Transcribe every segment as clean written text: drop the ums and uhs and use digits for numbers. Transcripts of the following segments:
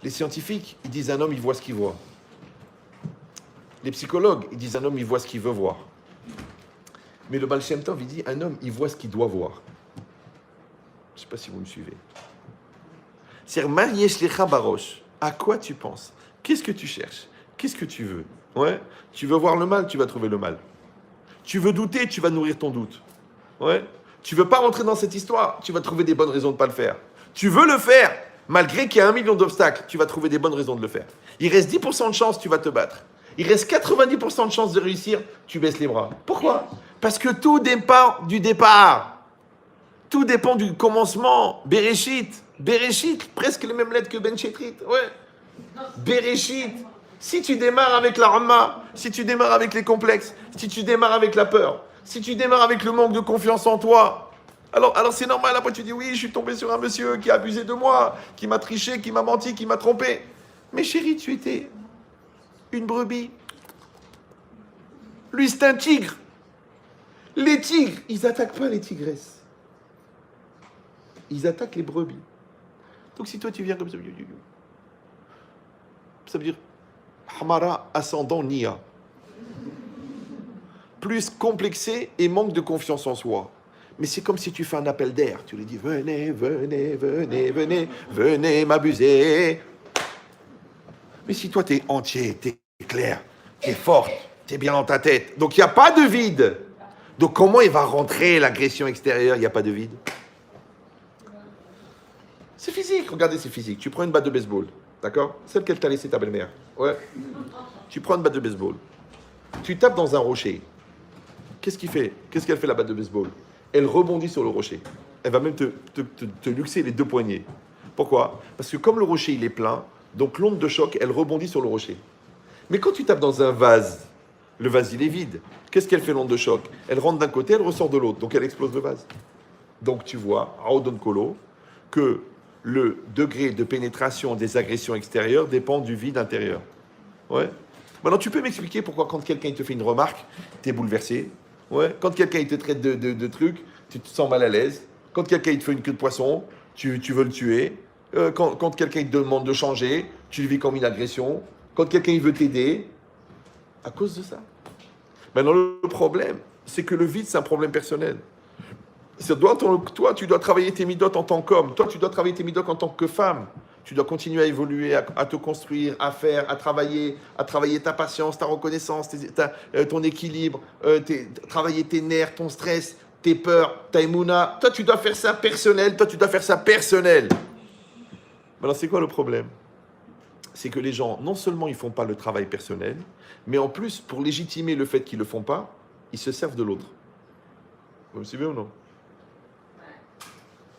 Les scientifiques, ils disent un homme, il voit ce qu'il voit. Les psychologues, ils disent un homme, il voit ce qu'il veut voir. Mais le Baal Shem Tov, il dit un homme, il voit ce qu'il doit voir. Je ne sais pas si vous me suivez. C'est-à-dire, Mariesh Lecha Barosh, à quoi tu penses? Qu'est-ce que tu cherches? Qu'est-ce que tu veux? Ouais. Tu veux voir le mal, tu vas trouver le mal. Tu veux douter, tu vas nourrir ton doute. Ouais. Tu veux pas rentrer dans cette histoire, tu vas trouver des bonnes raisons de ne pas le faire. Tu veux le faire, malgré qu'il y a 1 million d'obstacles, tu vas trouver des bonnes raisons de le faire. Il reste 10% de chance, tu vas te battre. Il reste 90% de chance de réussir, tu baisses les bras. Pourquoi? Parce que tout dépend du départ. Tout dépend du commencement. Bereshit, presque les mêmes lettres que Ben Chetrit. Ouais. Bereshit. Si tu démarres avec la Rama, si tu démarres avec les complexes, si tu démarres avec la peur, si tu démarres avec le manque de confiance en toi, alors c'est normal. Après tu dis oui, je suis tombé sur un monsieur qui a abusé de moi, qui m'a triché, qui m'a menti, qui m'a trompé. Mais chérie, tu étais une brebis. Lui, c'est un tigre. Les tigres, ils n'attaquent pas les tigresses. Ils attaquent les brebis. Donc si toi tu viens comme ça veut dire Hamara ascendant Nia. Plus complexé et manque de confiance en soi. Mais c'est comme si tu fais un appel d'air. Tu lui dis venez, venez, venez, venez, venez m'abuser. Mais si toi t'es entier, t'es clair, t'es forte, t'es bien dans ta tête. Donc il n'y a pas de vide. Donc comment il va rentrer l'agression extérieure? Il n'y a pas de vide. C'est physique, regardez, c'est physique. Tu prends une batte de baseball, d'accord? Celle qu'elle t'a laissée ta belle-mère. Ouais. Tu prends une batte de baseball. Tu tapes dans un rocher. Qu'est-ce qu'il fait? Qu'est-ce qu'elle fait la batte de baseball? Elle rebondit sur le rocher. Elle va même te luxer les 2 poignets. Pourquoi? Parce que comme le rocher il est plein, donc l'onde de choc, elle rebondit sur le rocher. Mais quand tu tapes dans un vase, le vase il est vide. Qu'est-ce qu'elle fait l'onde de choc? Elle rentre d'un côté, elle ressort de l'autre. Donc elle explose le vase. Donc tu vois, à Odon Kolo, que le degré de pénétration des agressions extérieures dépend du vide intérieur. Ouais. Maintenant, tu peux m'expliquer pourquoi quand quelqu'un te fait une remarque, tu es bouleversé. Ouais. Quand quelqu'un te traite de trucs, tu te sens mal à l'aise. Quand quelqu'un te fait une queue de poisson, tu veux le tuer. Quand quelqu'un te demande de changer, tu le vis comme une agression. Quand quelqu'un veut t'aider, à cause de ça. Maintenant, le problème, c'est que le vide, c'est un problème personnel. Toi, tu dois travailler tes midotes en tant qu'homme. Toi, tu dois travailler tes midotes en tant que femme. Tu dois continuer à évoluer, à te construire, à faire, à travailler ta patience, ta reconnaissance, ton équilibre, travailler tes nerfs, ton stress, tes peurs, ta émouna. Toi, tu dois faire ça personnel. Maintenant, c'est quoi le problème? C'est que les gens, non seulement ils ne font pas le travail personnel, mais en plus, pour légitimer le fait qu'ils ne le font pas, ils se servent de l'autre. Vous me suivez ou non?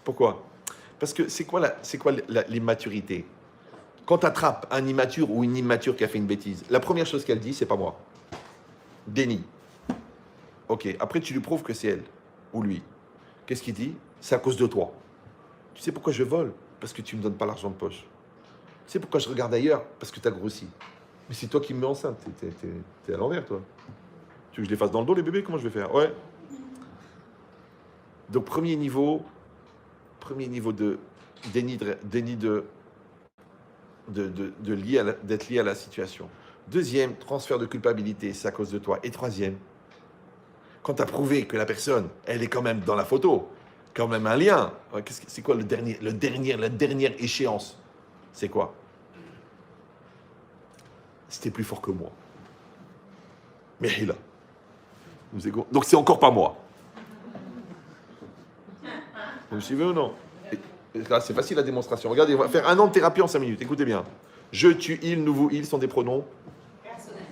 Pourquoi? Parce que c'est quoi l'immaturité? Quand tu attrapes un immature ou une immature qui a fait une bêtise, la première chose qu'elle dit, c'est pas moi. Déni. Ok, après tu lui prouves que c'est elle ou lui. Qu'est-ce qu'il dit? C'est à cause de toi. Tu sais pourquoi je vole? Parce que tu ne me donnes pas l'argent de poche. Tu sais pourquoi je regarde ailleurs? Parce que tu as grossi. Mais c'est toi qui me mets enceinte. T'es à l'envers, toi. Tu veux que je les fasse dans le dos, les bébés? Comment je vais faire? Ouais. Donc, premier niveau de déni d'être lié à la situation. Deuxième, transfert de culpabilité, c'est à cause de toi. Et troisième, quand tu as prouvé que la personne, elle est quand même dans la photo, quand même un lien, c'est quoi la dernière échéance? C'est quoi? C'était plus fort que moi. Mais il a. Donc c'est encore pas moi. Vous me suivez ou non? Là, c'est facile la démonstration. Regardez, on va faire 1 an de thérapie en 5 minutes. Écoutez bien. Je, tu, il, nous, vous, ils sont des pronoms personnels.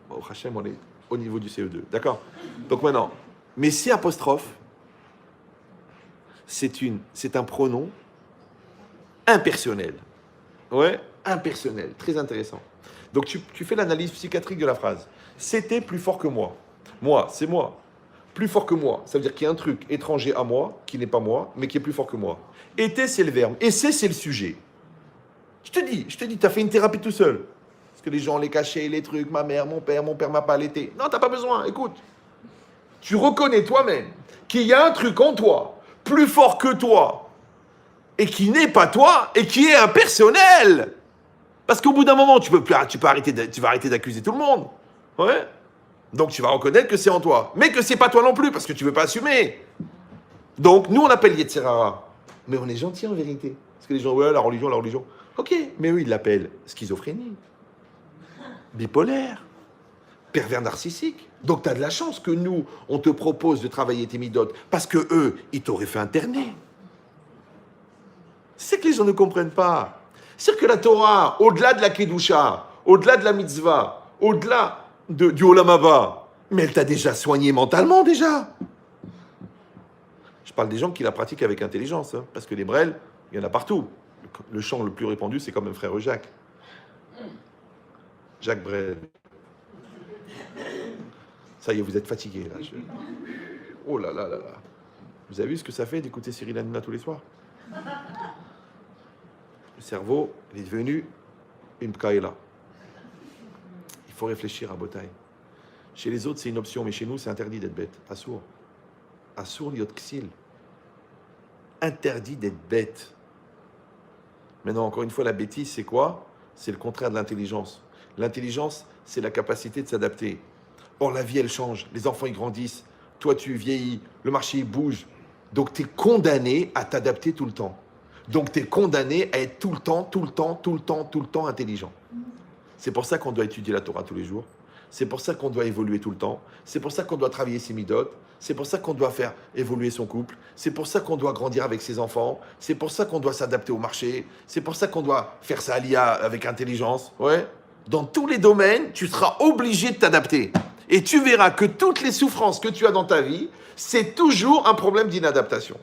Au Hachem, on est au niveau du CE2. D'accord? Donc maintenant, mais si apostrophe, c'est un pronom impersonnel. Ouais, impersonnel. Très intéressant. Donc tu fais l'analyse psychiatrique de la phrase. C'était plus fort que moi. Moi, c'est moi. Plus fort que moi. Ça veut dire qu'il y a un truc étranger à moi, qui n'est pas moi, mais qui est plus fort que moi. Était, c'est le verbe. Et c'est le sujet. Je te dis, tu as fait une thérapie tout seul. Parce que les gens les cachaient, les trucs, ma mère m'a pas allaité. Non, tu n'as pas besoin, écoute. Tu reconnais toi-même qu'il y a un truc en toi, plus fort que toi, et qui n'est pas toi et qui est impersonnel. Parce qu'au bout d'un moment, tu vas arrêter d'accuser tout le monde. Ouais. Donc tu vas reconnaître que c'est en toi. Mais que c'est pas toi non plus, parce que tu veux pas assumer. Donc nous, on appelle Yetzirara. Mais on est gentil en vérité. Parce que les gens, ouais, la religion. Ok, mais eux, ils l'appellent schizophrénie, bipolaire, pervers narcissique. Donc tu as de la chance que nous, on te propose de travailler tes midotes, parce que eux, ils t'auraient fait interner. C'est que les gens ne comprennent pas. C'est que la Torah, au-delà de la Kedusha, au-delà de la mitzvah, au-delà du Olam Haba, mais elle t'a déjà soigné mentalement, déjà. Je parle des gens qui la pratiquent avec intelligence, hein, parce que les brels, il y en a partout. Le chant le plus répandu, c'est quand même frère Jacques. Jacques Brel. Ça y est, vous êtes fatigué, là. Oh là là là là. Vous avez vu ce que ça fait d'écouter Cyril Hanouna tous les soirs? Le cerveau, il est devenu une pkaïla. Il faut réfléchir à Botaï. Chez les autres, c'est une option, mais chez nous, c'est interdit d'être bête. Assour. Assour liot ksil. Interdit d'être bête. Maintenant, encore une fois, la bêtise, c'est quoi? C'est le contraire de l'intelligence. L'intelligence, c'est la capacité de s'adapter. Or, la vie, elle change. Les enfants, ils grandissent. Toi, tu vieillis. Le marché, il bouge. Donc, tu es condamné à t'adapter tout le temps. Donc, tu es condamné à être tout le temps intelligent. C'est pour ça qu'on doit étudier la Torah tous les jours. C'est pour ça qu'on doit évoluer tout le temps. C'est pour ça qu'on doit travailler ses midotes. C'est pour ça qu'on doit faire évoluer son couple. C'est pour ça qu'on doit grandir avec ses enfants. C'est pour ça qu'on doit s'adapter au marché. C'est pour ça qu'on doit faire ça à l'IA avec intelligence. Ouais. Dans tous les domaines, tu seras obligé de t'adapter. Et tu verras que toutes les souffrances que tu as dans ta vie, c'est toujours un problème d'inadaptation.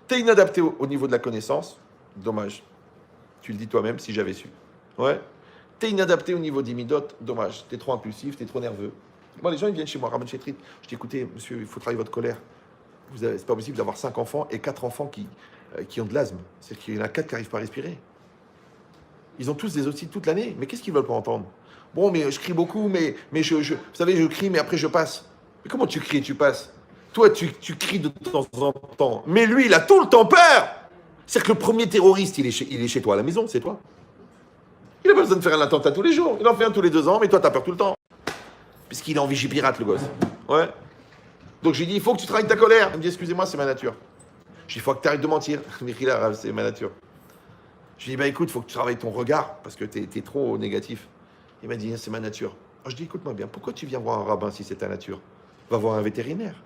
Tu es inadapté au niveau de la connaissance. Dommage. Tu le dis toi-même, si j'avais su. Ouais. Tu es inadapté au niveau des midotes. Dommage. Tu es trop impulsif, tu es trop nerveux. Moi, les gens, ils viennent chez moi, Rabban Chetrit. Je dis, écoutez, monsieur, il faut travailler votre colère. C'est pas possible d'avoir 5 enfants et 4 enfants qui ont de l'asthme. C'est qu'il y en a 4 qui n'arrivent pas à respirer. Ils ont tous des otites toute l'année. Mais qu'est-ce qu'ils veulent pas entendre? Bon, mais je crie beaucoup, mais vous savez, je crie, mais après je passe. Mais comment tu cries et tu passes? Toi, tu cries de temps en temps. Mais lui, il a tout le temps peur. C'est-à-dire que le premier terroriste, il est chez toi à la maison, c'est toi. Il n'a pas besoin de faire un attentat tous les jours. Il en fait un tous les 2 ans, mais toi, tu as peur tout le temps. Puisqu'il est en vigipirate, le gosse. Ouais. Donc j'ai dit, il faut que tu travailles ta colère. Il me dit, excusez-moi, c'est ma nature. Je dis, il faut que tu arrêtes de mentir. Mais c'est ma nature. Je lui dis, bah écoute, il faut que tu travailles ton regard, parce que tu es trop négatif. Il m'a dit, c'est ma nature. Alors, je dis, écoute-moi bien, pourquoi tu viens voir un rabbin si c'est ta nature? Va voir un vétérinaire.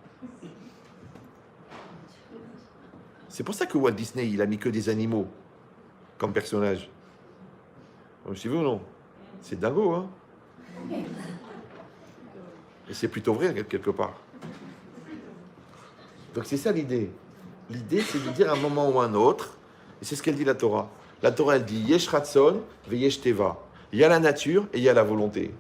C'est pour ça que Walt Disney, il a mis que des animaux comme personnage. Vous suivez ou non? C'est dingo, hein? Et c'est plutôt vrai, quelque part. Donc c'est ça l'idée. L'idée, c'est de dire à un moment ou à un autre, et c'est ce qu'elle dit la Torah. La Torah, elle dit, Yesh Ratson, ve Yesh Teva. Il y a la nature et il y a la volonté.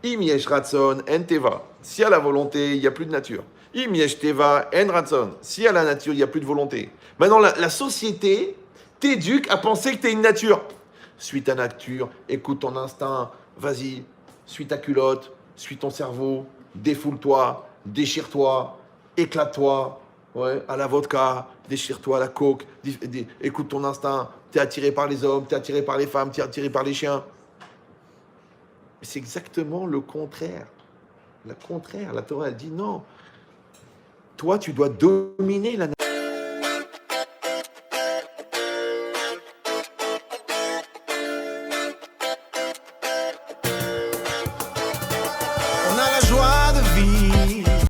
Im Yesh Ratson, en Teva. S'il y a la volonté, il n'y a plus de nature. Im Yesh Teva, en Ratson. S'il y a la nature, il n'y a plus de volonté. Maintenant, la société t'éduque à penser que tu es une nature. Suis ta nature, écoute ton instinct, vas-y, suis ta culotte, suis ton cerveau, défoule-toi, déchire-toi, éclate-toi, ouais, à la vodka, déchire-toi à la coke, écoute ton instinct, t'es attiré par les hommes, t'es attiré par les femmes, t'es attiré par les chiens. C'est exactement le contraire. Le contraire, la Torah, elle dit non. Toi, tu dois dominer la nature.